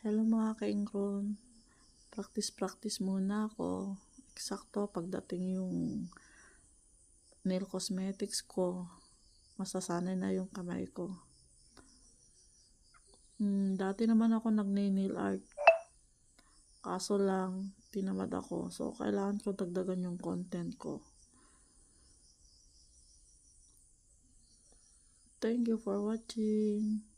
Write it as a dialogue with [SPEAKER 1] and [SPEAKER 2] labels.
[SPEAKER 1] Hello mga ka-ingron, practice muna ako. Eksakto pagdating yung nail cosmetics ko, masasanay na yung kamay ko. Dati naman ako nag-nail art, kaso lang tinamad ako, so kailangan ko dagdagan yung content ko. Thank you for watching.